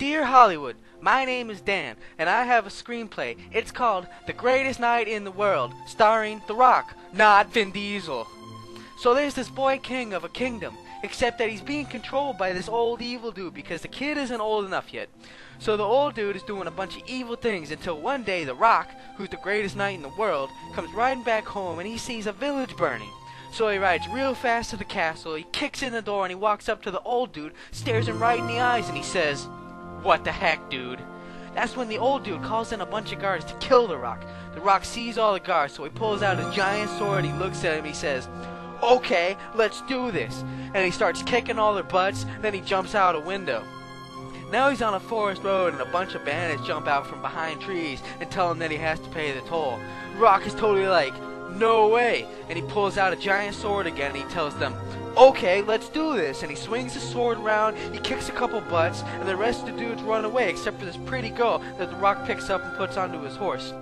Dear Hollywood, my name is Dan, and I have a screenplay. It's called The Greatest Night in the World, starring The Rock, not Vin Diesel. So there's this boy king of a kingdom, except that he's being controlled by this old evil dude because the kid isn't old enough yet. So the old dude is doing a bunch of evil things until one day The Rock, who's the greatest knight in the world, comes riding back home and he sees a village burning. So he rides real fast to the castle, he kicks in the door and he walks up to the old dude, stares him right in the eyes and he says, "What the heck, dude?" That's when the old dude calls in a bunch of guards to kill The Rock. The Rock sees all the guards, so he pulls out his giant sword, he looks at him, he says, "Okay, let's do this." And he starts kicking all their butts, then he jumps out a window. Now he's on a forest road and a bunch of bandits jump out from behind trees and tell him that he has to pay the toll. The Rock is totally like, "No way," and he pulls out a giant sword again and he tells them, "Okay, let's do this," and he swings the sword around, he kicks a couple butts, and the rest of the dudes run away except for this pretty girl that The Rock picks up and puts onto his horse.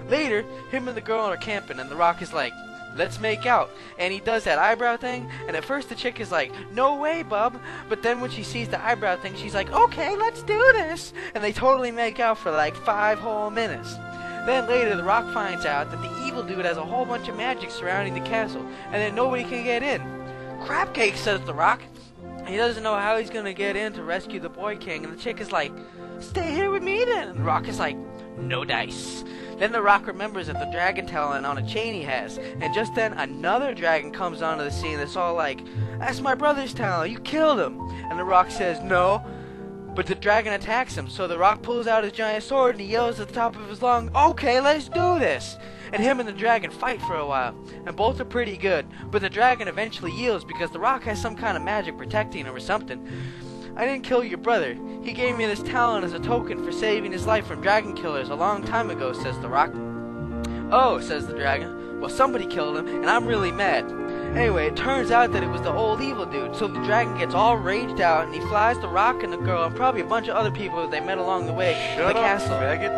Later, him and the girl are camping and The Rock is like, "Let's make out," and he does that eyebrow thing, and at first the chick is like, "No way, bub," but then when she sees the eyebrow thing, she's like, "Okay, let's do this," and they totally make out for like 5 whole minutes. Then later, The Rock finds out that the evil dude has a whole bunch of magic surrounding the castle, and then nobody can get in. "Crap cake," says The Rock. He doesn't know how he's gonna get in to rescue the boy king, and the chick is like, "Stay here with me then," and The Rock is like, "No dice." Then The Rock remembers that the dragon talent on a chain he has, and just then another dragon comes onto the scene that's all like, "That's my brother's talent, you killed him," and The Rock says no, but the dragon attacks him, so The Rock pulls out his giant sword and he yells at the top of his lungs, "Okay, let's do this," and him and the dragon fight for a while, and both are pretty good, but the dragon eventually yields because The Rock has some kind of magic protecting him or something. "I didn't kill your brother. He gave me this talent as a token for saving his life from dragon killers a long time ago," says The Rock. "Oh," says the dragon, "well, somebody killed him, and I'm really mad." Anyway, it turns out that it was the old evil dude, so the dragon gets all raged out, and he flies The Rock and the girl, and probably a bunch of other people that they met along the way, to the castle. Faggot.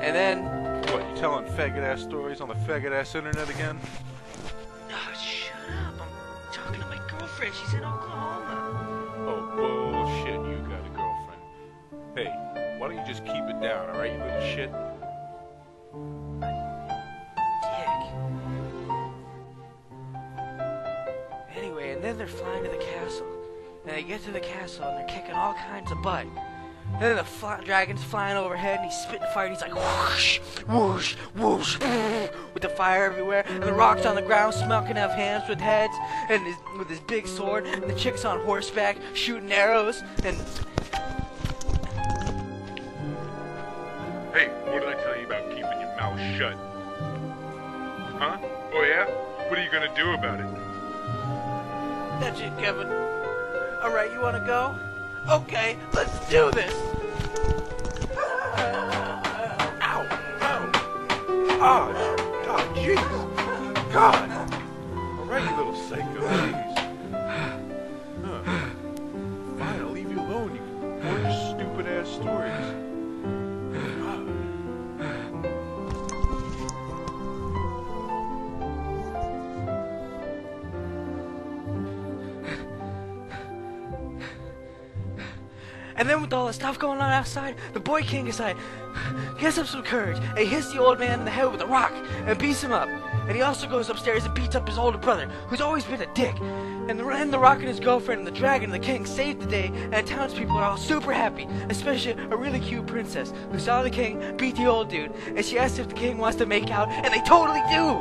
And then... What, you telling faggot-ass stories on the faggot-ass internet again? Oh, shut up. I'm talking to my girlfriend. She's in Oklahoma. Oh, bullshit, you got a girlfriend. Hey, why don't you just keep it down, alright, you little shit? Dick. Anyway, and then they're flying to the castle. And they get to the castle and they're kicking all kinds of butt. And then the dragon's flying overhead and he's spitting fire and he's like whoosh, whoosh, whoosh, with the fire everywhere. And the Rock's on the ground smoking out hands with heads and with his big sword. And the chick's on horseback shooting arrows. And Hey, what did I tell you about keeping your mouth shut? Huh? Oh yeah? What are you gonna do about it? that's it, Kevin. Alright, you wanna go? Okay, let's do this. Ow! Ow! Oh, jeez! God! Alright, you little psycho, jeez. Fine, I'll leave you alone, you can bore your stupid-ass stories. And then with all the stuff going on outside, the boy king is like, gets up some courage, and he hits the old man in the head with a rock, and beats him up. And he also goes upstairs and beats up his older brother, who's always been a dick. And the Rock and his girlfriend and the dragon and the king saved the day, and the townspeople are all super happy, especially a really cute princess, who saw the king beat the old dude, and she asks if the king wants to make out, and they totally do!